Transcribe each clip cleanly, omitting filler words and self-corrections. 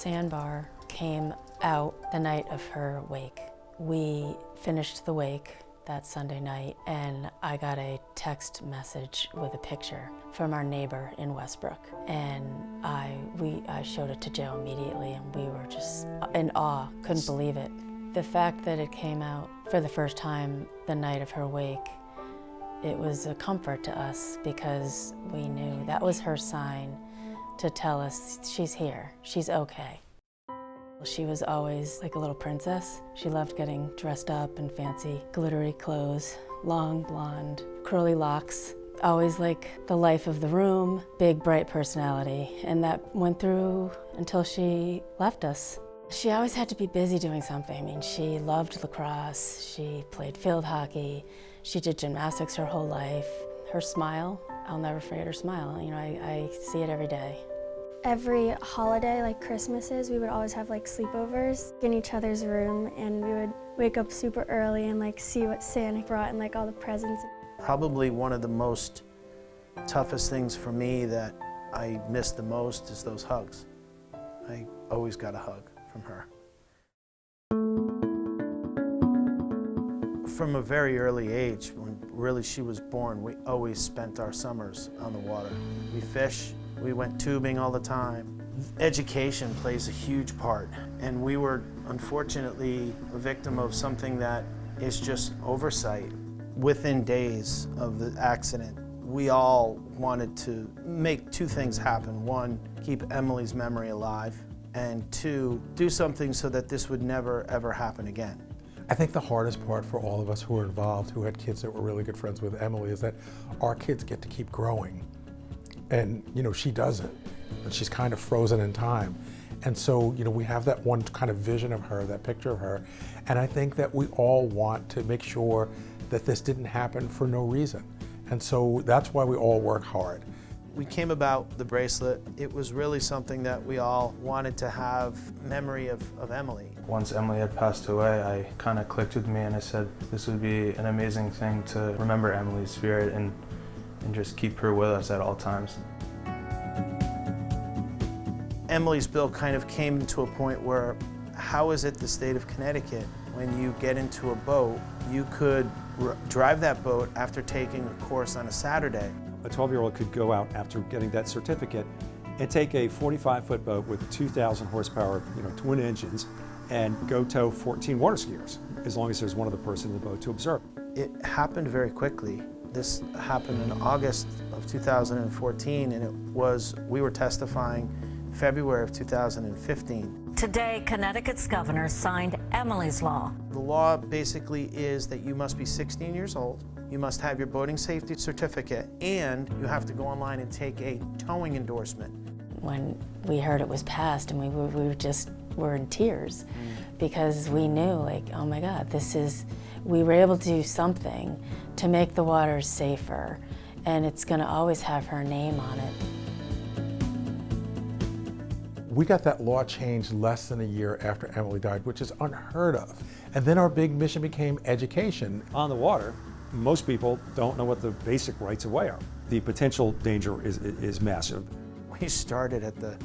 sandbar came out the night of her wake. We finished the wake that Sunday night, and I got a text message with a picture from our neighbor in Westbrook. And I showed it to Joe immediately, and we were just in awe, couldn't believe it. The fact that it came out for the first time the night of her wake, it was a comfort to us because we knew that was her sign to tell us she's here, she's okay. She was always like a little princess. She loved getting dressed up in fancy glittery clothes, long blonde, curly locks, always like the life of the room, big bright personality, and that went through until she left us. She always had to be busy doing something. I mean, she loved lacrosse, she played field hockey, she did gymnastics her whole life. Her smile, I'll never forget her smile. You know, I see it every day. Every holiday, like Christmases, we would always have like sleepovers in each other's room, and we would wake up super early and like see what Santa brought and like all the presents. Probably one of the most toughest things for me that I miss the most is those hugs. I always got a hug from her. From a very early age, when really she was born, we always spent our summers on the water. We fish, we went tubing all the time. Education plays a huge part, and we were unfortunately a victim of something that is just oversight. Within days of the accident, we all wanted to make two things happen. One, keep Emily's memory alive, and two, do something so that this would never ever happen again. I think the hardest part for all of us who were involved, who had kids that were really good friends with Emily, is that our kids get to keep growing. And, you know, she doesn't. And she's kind of frozen in time. And so, you know, we have that one kind of vision of her, that picture of her. And I think that we all want to make sure that this didn't happen for no reason. And so that's why we all work hard. We came about the bracelet. It was really something that we all wanted to have memory of Emily. Once Emily had passed away, I kind of clicked with me and I said this would be an amazing thing to remember Emily's spirit and just keep her with us at all times. Emily's bill kind of came to a point where, how is it the state of Connecticut, when you get into a boat, you could drive that boat after taking a course on a Saturday. A 12-year-old could go out after getting that certificate and take a 45-foot boat with 2,000 horsepower, twin engines, and go tow 14 water skiers, as long as there's one other person in the boat to observe. It happened very quickly. This happened in August of 2014, and we were testifying February of 2015. Today, Connecticut's governor signed Emily's Law. The law basically is that you must be 16 years old, you must have your boating safety certificate, and you have to go online and take a towing endorsement. When we heard it was passed, and we were in tears because we knew, like, oh my God, we were able to do something to make the waters safer, and it's going to always have her name on it. We got that law changed less than a year after Emily died, which is unheard of. And then our big mission became education. On the water, most people don't know what the basic rights of way are. The potential danger is massive. We started at the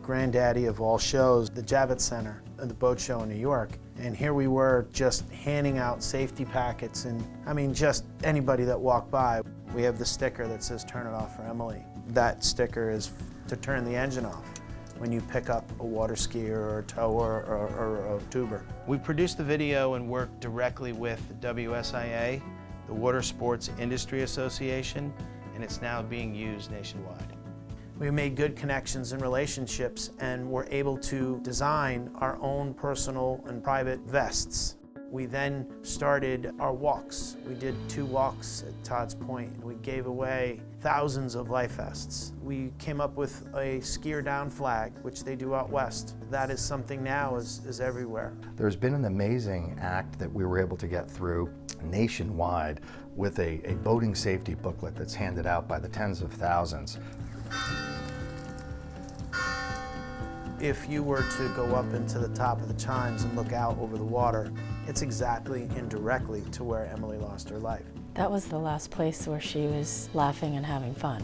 granddaddy of all shows, the Javits Center, at the boat show in New York. And here we were just handing out safety packets, and I mean, just anybody that walked by. We have the sticker that says, "Turn it off for Emily." That sticker is to turn the engine off when you pick up a water skier or a tower or a tuber. We produced the video and worked directly with the WSIA, the Water Sports Industry Association, and it's now being used nationwide. We made good connections and relationships, and were able to design our own personal and private vests. We then started our walks. We did 2 walks at Todd's Point, and we gave away thousands of life vests. We came up with a skier down flag, which they do out west. That is something now is everywhere. There's been an amazing act that we were able to get through nationwide with a boating safety booklet that's handed out by the tens of thousands. If you were to go up into the top of the Chimes and look out over the water, it's exactly indirectly to where Emily lost her life. That was the last place where she was laughing and having fun.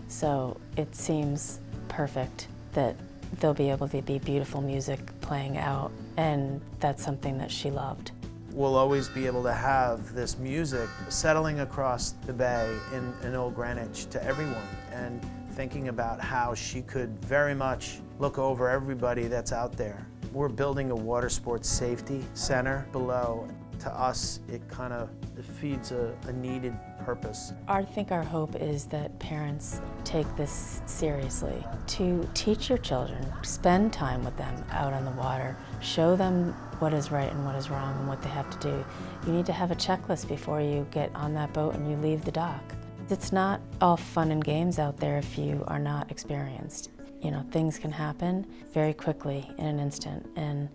So it seems perfect that there'll be able to be beautiful music playing out, and that's something that she loved. We'll always be able to have this music settling across the bay in Old Greenwich to everyone, and thinking about how she could very much look over everybody that's out there. We're building a water sports safety center below. To us, it kind of feeds a needed purpose. I think our hope is that parents take this seriously. To teach your children, spend time with them out on the water, show them what is right and what is wrong and what they have to do. You need to have a checklist before you get on that boat and you leave the dock. It's not all fun and games out there if you are not experienced. You know, things can happen very quickly in an instant, and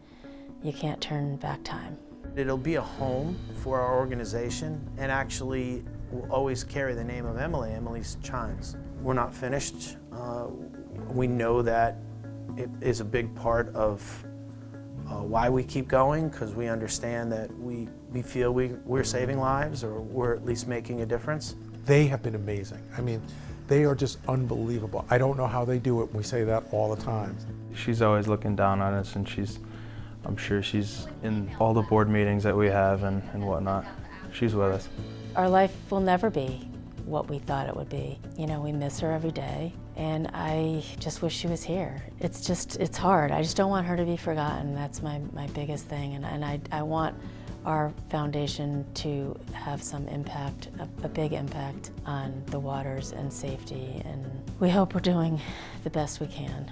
you can't turn back time. It'll be a home for our organization, and actually will always carry the name of Emily's Chimes. We're not finished. We know that it is a big part of why we keep going, because we understand that we feel we're saving lives, or we're at least making a difference. They have been amazing. I mean, they are just unbelievable. I don't know how they do it. We say that all the time. She's always looking down on us, and I'm sure she's in all the board meetings that we have and whatnot. She's with us. Our life will never be what we thought it would be. You know, we miss her every day, and I just wish she was here. It's hard. I just don't want her to be forgotten. That's my biggest thing, and I want our foundation to have some impact, a big impact on the waters and safety, and we hope we're doing the best we can.